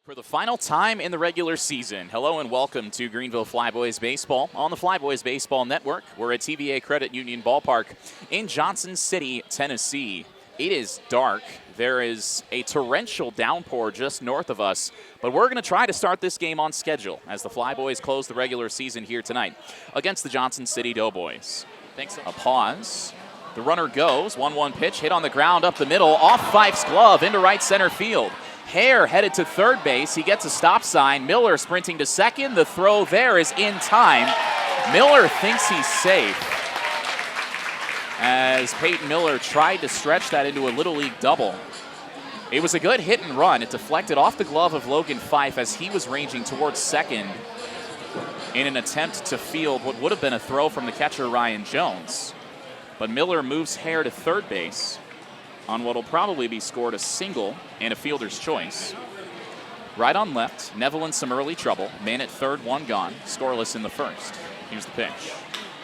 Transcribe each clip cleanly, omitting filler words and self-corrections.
For the final time in the regular season, hello and welcome to Greenville Flyboys Baseball on the Flyboys Baseball Network. We're at TVA Credit Union Ballpark in Johnson City, Tennessee. It is dark. There is a torrential downpour just north of us, but we're going to try to start this game on schedule as the Flyboys close the regular season here tonight against the Johnson City Doughboys. Thanks. A pause. The runner goes. 1-1 pitch hit on the ground up the middle, off Fife's glove into right center field. Hare headed to third base. He gets a stop sign. Miller sprinting to second. The throw there is in time. Miller thinks he's safe as Peyton Miller tried to stretch that into a Little League double. It was a good hit and run. It deflected off the glove of Logan Fife as he was ranging towards second in an attempt to field what would have been a throw from the catcher Ryan Jones. But Miller moves Hare to third base on what will probably be scored a single and a fielder's choice. Right on left, Neville in some early trouble. Man at third, one gone. Scoreless in the first. Here's the pitch.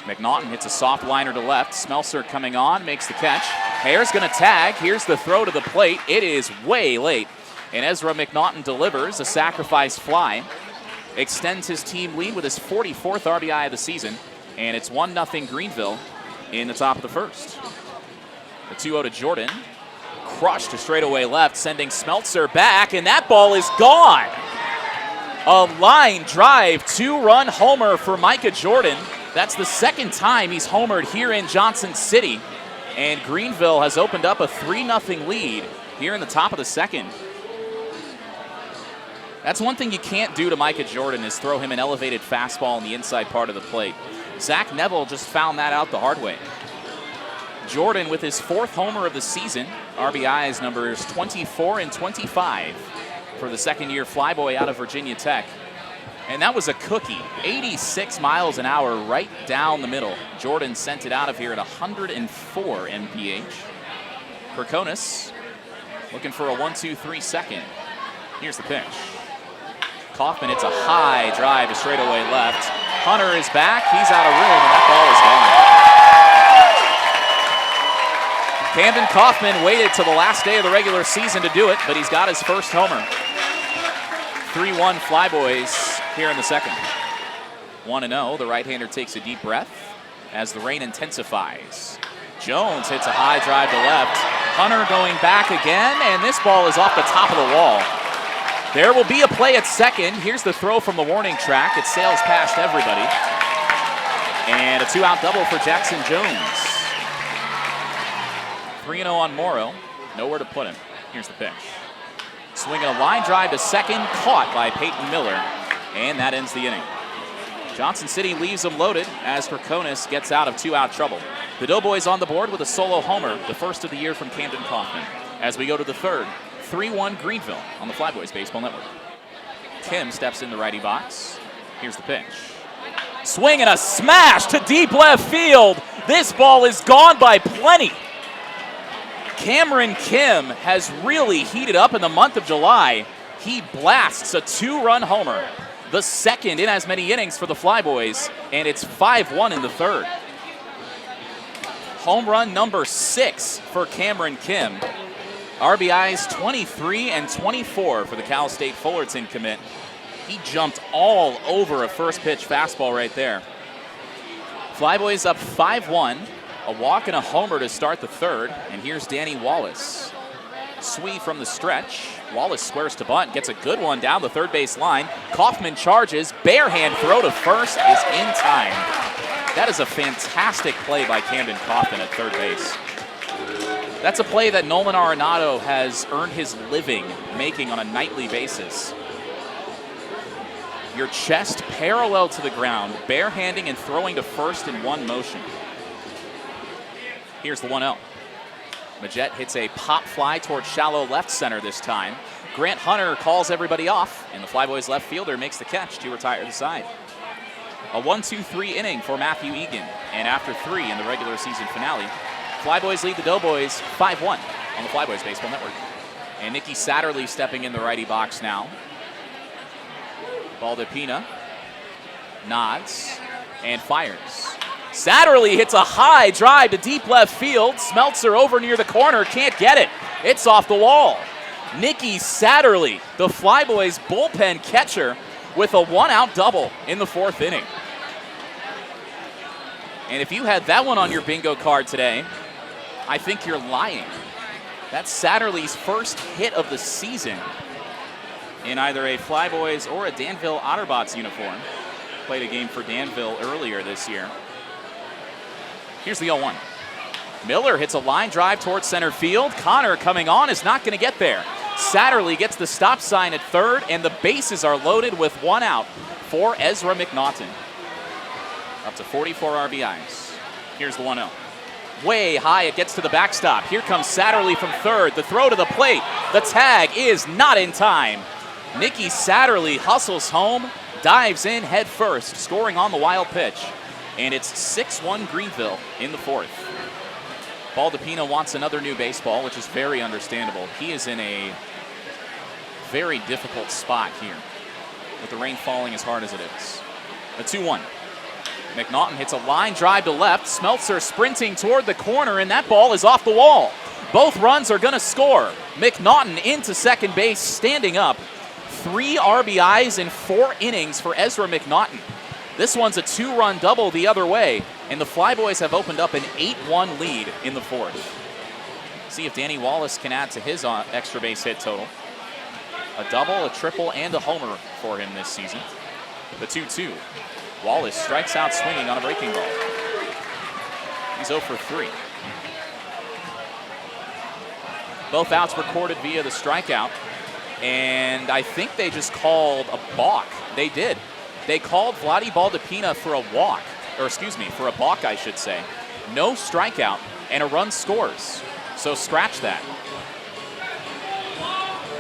McNaughton hits a soft liner to left. Smeltzer coming on, makes the catch. Hare's going to tag. Here's the throw to the plate. It is way late. And Ezra McNaughton delivers a sacrifice fly. Extends his team lead with his 44th RBI of the season. And it's 1-0 Greenville in the top of the first. The 2-0 to Jordan. Crushed to straightaway left, sending Smeltzer back, and that ball is gone. A line drive, two-run homer for Micah Jordan. That's the second time he's homered here in Johnson City. And Greenville has opened up a 3-0 lead here in the top of the second. That's one thing you can't do to Micah Jordan is throw him an elevated fastball in the inside part of the plate. Zach Neville just found that out the hard way. Jordan with his fourth homer of the season. RBIs numbers 24 and 25 for the second-year Flyboy out of Virginia Tech. And that was a cookie. 86 miles an hour right down the middle. Jordan sent it out of here at 104 mph. Perconis looking for a 1-2-3 second. Here's the pitch. Kaufman hits a high drive to straightaway left. Hunter is back. He's out of room, and that ball is gone. Camden Kaufman waited till the last day of the regular season to do it, but he's got his first homer. 3-1 Flyboys here in the second. 1-0, the right-hander takes a deep breath as the rain intensifies. Jones hits a high drive to left. Hunter going back again, and this ball is off the top of the wall. There will be a play at second. Here's the throw from the warning track. It sails past everybody. And a two-out double for Jackson Jones. 3-0 on Morrow. Nowhere to put him. Here's the pitch. Swinging a line drive to second, caught by Peyton Miller. And that ends the inning. Johnson City leaves them loaded as Perconis gets out of two-out trouble. The Doughboys on the board with a solo homer, the first of the year from Camden Kaufman. As we go to the third, 3-1 Greenville on the Flyboys Baseball Network. Kim steps in the righty box. Here's the pitch. Swing and a smash to deep left field. This ball is gone by plenty. Cameron Kim has really heated up in the month of July. He blasts a two-run homer, the second in as many innings for the Flyboys, and it's 5-1 in the third. Home run number 6 for Cameron Kim. RBIs 23 and 24 for the Cal State Fullerton commit. He jumped all over a first pitch fastball right there. Flyboys up 5-1. A walk and a homer to start the third, and here's Danny Wallace. Swee from the stretch. Wallace squares to bunt, gets a good one down the third base line. Kaufman charges, bare hand throw to first is in time. That is a fantastic play by Camden Kaufman at third base. That's a play that Nolan Arenado has earned his living making on a nightly basis. Your chest parallel to the ground, barehanding and throwing to first in one motion. Here's the 1-0. Majette hits a pop fly towards shallow left center this time. Grant Hunter calls everybody off, and the Flyboys left fielder makes the catch to retire the side. A 1-2-3 inning for Matthew Egan, and after 3 in the regular season finale, Flyboys lead the Doughboys 5-1 on the Flyboys Baseball Network. And Nicky Satterley stepping in the righty box now. Baldepina nods and fires. Satterley hits a high drive to deep left field. Smeltzer over near the corner, can't get it. It's off the wall. Nicky Satterley, the Flyboys bullpen catcher, with a one-out double in the 4th inning. And if you had that one on your bingo card today, I think you're lying. That's Satterley's first hit of the season in either a Flyboys or a Danville Otterbots uniform. Played a game for Danville earlier this year. Here's the 0-1. Miller hits a line drive towards center field. Connor coming on is not going to get there. Satterley gets the stop sign at third, and the bases are loaded with one out for Ezra McNaughton. Up to 44 RBIs. Here's the 1-0. Way high, it gets to the backstop. Here comes Satterley from third. The throw to the plate. The tag is not in time. Nicky Satterley hustles home, dives in head first, scoring on the wild pitch. And it's 6-1 Greenville in the 4th. Baldepina wants another new baseball, which is very understandable. He is in a very difficult spot here, with the rain falling as hard as it is. The 2-1. McNaughton hits a line drive to left. Smeltzer sprinting toward the corner, and that ball is off the wall. Both runs are going to score. McNaughton into second base, standing up. 3 RBIs in 4 innings for Ezra McNaughton. This one's a 2-run double the other way, and the Flyboys have opened up an 8-1 lead in the 4th. See if Danny Wallace can add to his extra base hit total. A double, a triple, and a homer for him this season. The 2-2. Wallace strikes out swinging on a breaking ball. He's 0 for 3. Both outs recorded via the strikeout, and I think they just called a balk. They did. They called Vladi Baldepina for a walk, or excuse me, for a balk, I should say. No strikeout, and a run scores. So scratch that.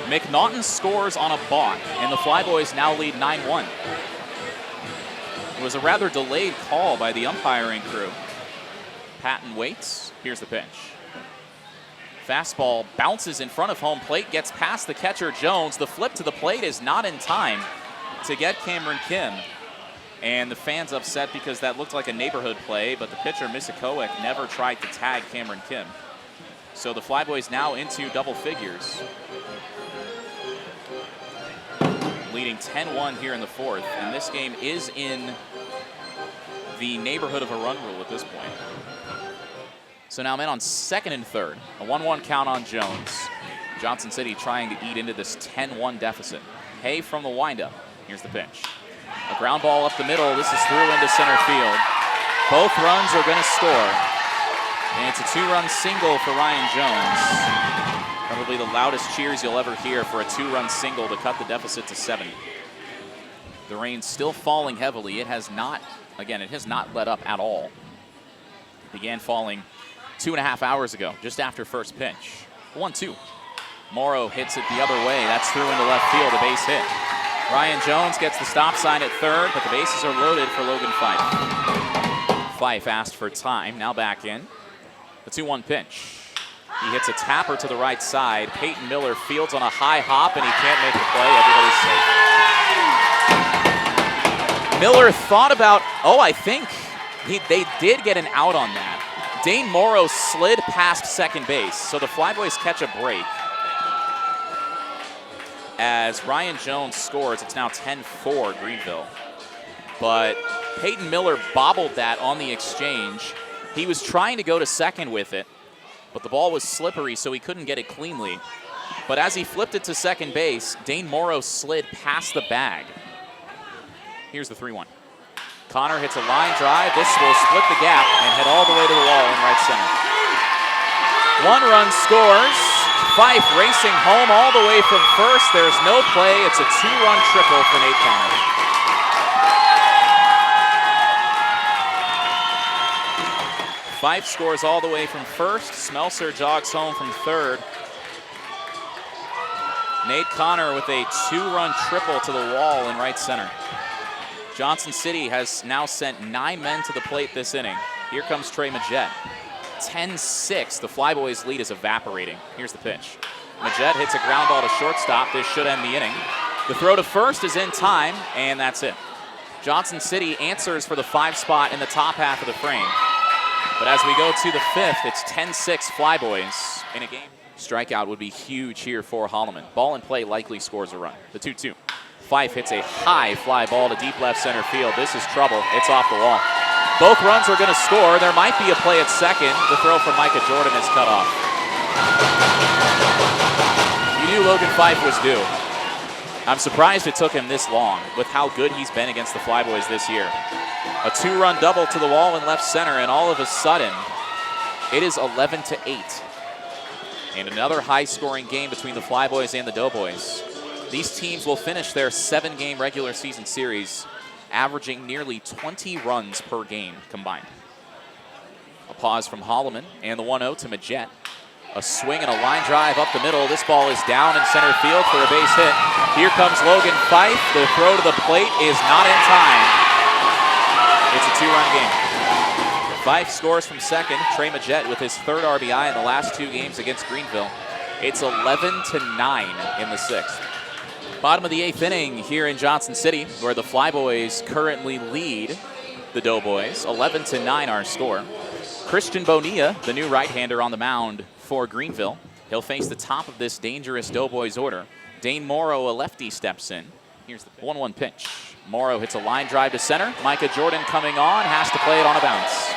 McNaughton scores on a balk, and the Flyboys now lead 9-1. It was a rather delayed call by the umpiring crew. Patton waits. Here's the pitch. Fastball bounces in front of home plate, gets past the catcher Jones. The flip to the plate is not in time to get Cameron Kim. And the fans upset because that looked like a neighborhood play, but the pitcher, Misikowick, never tried to tag Cameron Kim. So the Flyboys now into double figures, leading 10-1 here in the 4th. And this game is in the neighborhood of a run rule at this point. So now men on second and third. A 1-1 count on Jones. Johnson City trying to eat into this 10-1 deficit. Hay from the windup. Here's the pitch. A ground ball up the middle. This is through into center field. Both runs are going to score. And it's a 2-run single for Ryan Jones. Probably the loudest cheers you'll ever hear for a 2-run single to cut the deficit to 7. The rain's still falling heavily. It has not, again, it has not let up at all. It began falling 2.5 hours ago, just after first pitch. 1-2. Morrow hits it the other way. That's through into left field, a base hit. Ryan Jones gets the stop sign at third, but the bases are loaded for Logan Fife. Fife asked for time, now back in. The 2-1 pitch. He hits a tapper to the right side. Peyton Miller fields on a high hop, and he can't make the play. Everybody's safe. Miller thought about, I think they did get an out on that. Dane Morrow slid past second base, so the Flyboys catch a break. As Ryan Jones scores, it's now 10-4 Greenville. But Peyton Miller bobbled that on the exchange. He was trying to go to second with it, but the ball was slippery, so he couldn't get it cleanly. But as he flipped it to second base, Dane Morrow slid past the bag. Here's the 3-1. Connor hits a line drive. This will split the gap and head all the way to the wall in right center. 1 run scores. Fife racing home all the way from first. There's no play. It's a 2-run triple for Nate Connor. Fife scores all the way from first. Smeltzer jogs home from third. Nate Connor with a 2-run triple to the wall in right center. Johnson City has now sent 9 men to the plate this inning. Here comes Trey Majette. 10-6, the Flyboys' lead is evaporating. Here's the pitch. Majette hits a ground ball to shortstop. This should end the inning. The throw to first is in time, and that's it. Johnson City answers for the 5 spot in the top half of the frame. But as we go to the 5th, it's 10-6 Flyboys in a game. Strikeout would be huge here for Holloman. Ball in play, likely scores a run. The 2-2. Fife hits a high fly ball to deep left center field. This is trouble. It's off the wall. Both runs are going to score. There might be a play at second. The throw from Micah Jordan is cut off. You knew Logan Fife was due. I'm surprised it took him this long with how good he's been against the Flyboys this year. A 2-run double to the wall in left center, and all of a sudden, it is 11-8. And another high-scoring game between the Flyboys and the Doughboys. These teams will finish their 7-game regular season series averaging nearly 20 runs per game combined. A pause from Holloman and the 1-0 to Majette. A swing and a line drive up the middle. This ball is down in center field for a base hit. Here comes Logan Fife. The throw to the plate is not in time. It's a 2-run game. Fife scores from second. Trey Majette with his 3rd RBI in the last 2 games against Greenville. It's 11-9 in the 6th. Bottom of the 8th inning here in Johnson City, where the Flyboys currently lead the Doughboys. 11-9 our score. Christian Bonilla, the new right-hander on the mound for Greenville. He'll face the top of this dangerous Doughboys order. Dane Morrow, a lefty, steps in. Here's the 1-1 pitch. Morrow hits a line drive to center. Micah Jordan coming on, has to play it on a bounce.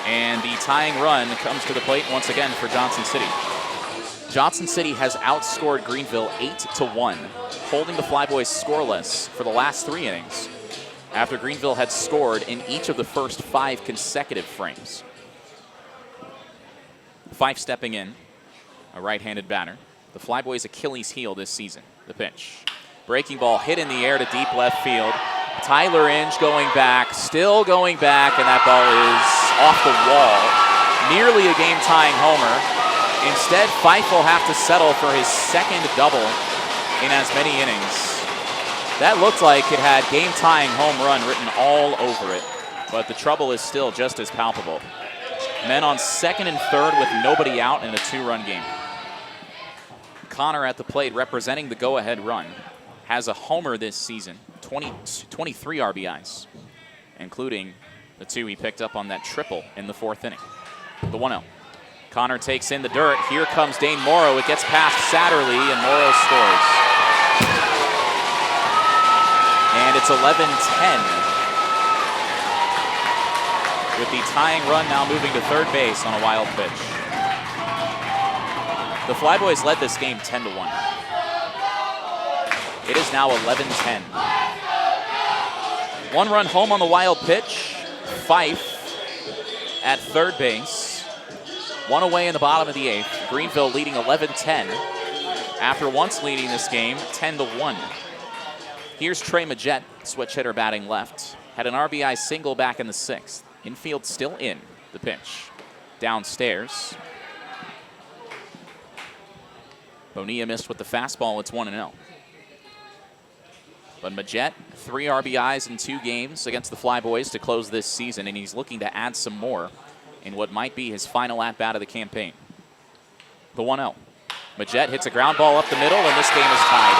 And the tying run comes to the plate once again for Johnson City. Johnson City has outscored Greenville 8-1, holding the Flyboys scoreless for the last 3 innings, after Greenville had scored in each of the first 5 consecutive frames. Fife stepping in, a right-handed batter. The Flyboys' Achilles heel this season. The pitch. Breaking ball hit in the air to deep left field. Tyler Inge going back, still going back, and that ball is off the wall. Nearly a game-tying homer. Instead, Fife will have to settle for his 2nd double in as many innings. That looked like it had game-tying home run written all over it, but the trouble is still just as palpable. Men on 2nd and 3rd with nobody out in a 2-run game. Connor at the plate representing the go-ahead run. Has a homer this season, 23 RBIs, including the 2 he picked up on that triple in the 4th inning. The 1-0. Connor takes in the dirt. Here comes Dane Morrow. It gets past Satterley, and Morrow scores. And it's 11-10. With the tying run now moving to 3rd base on a wild pitch. The Flyboys led this game 10-1. It is now 11-10. 1-run home on the wild pitch. Fife at 3rd base. 1 away in the bottom of the 8th. Greenville leading 11-10 after once leading this game 10-1. Here's Trey Majette, switch hitter batting left. Had an RBI single back in the 6th. Infield still in. The pitch. Downstairs. Bonilla missed with the fastball. It's 1-0. But Majette, 3 RBIs in 2 games against the Flyboys to close this season, and he's looking to add some more in what might be his final at-bat of the campaign. The 1-0. Majette hits a ground ball up the middle, and this game is tied.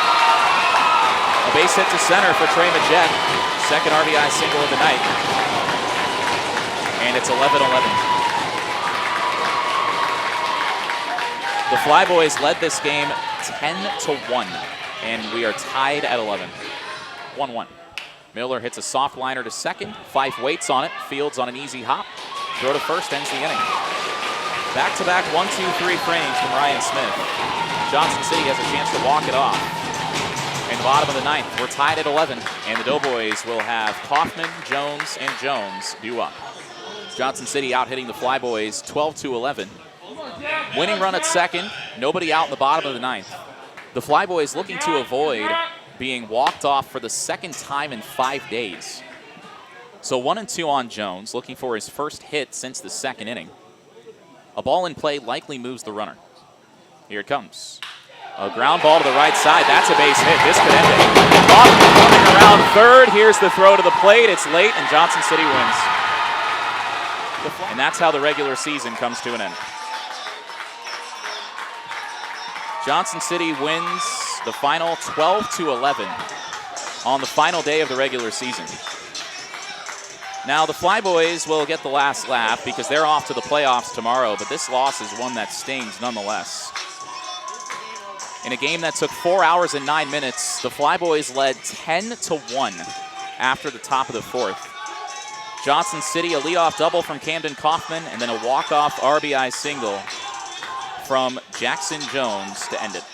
A base hit to center for Trey Majette. 2nd RBI single of the night. And it's 11-11. The Flyboys led this game 10-1, and we are tied at 11. 1-1. Miller hits a soft liner to second. Fife waits on it. Fields on an easy hop. Throw to first ends the inning. Back-to-back 1-2-3 frames from Ryan Smith. Johnson City has a chance to walk it off. In the bottom of the 9th, we're tied at 11, and the Doughboys will have Kaufman, Jones, and Jones due up. Johnson City out hitting the Flyboys 12-11. Winning run at second, nobody out in the bottom of the 9th. The Flyboys looking to avoid being walked off for the 2nd time in 5 days. So 1-2 on Jones, looking for his first hit since the 2nd inning. A ball in play likely moves the runner. Here it comes. A ground ball to the right side. That's a base hit. This could end it. Kaufman coming around 3rd. Here's the throw to the plate. It's late, and Johnson City wins. And that's how the regular season comes to an end. Johnson City wins the final 12-11 on the final day of the regular season. Now the Flyboys will get the last lap because they're off to the playoffs tomorrow, but this loss is one that stings nonetheless. In a game that took 4 hours and 9 minutes, the Flyboys led 10-1 after the top of the fourth. Johnson City, a leadoff double from Camden Kaufman, and then a walk-off RBI single from Jackson Jones to end it.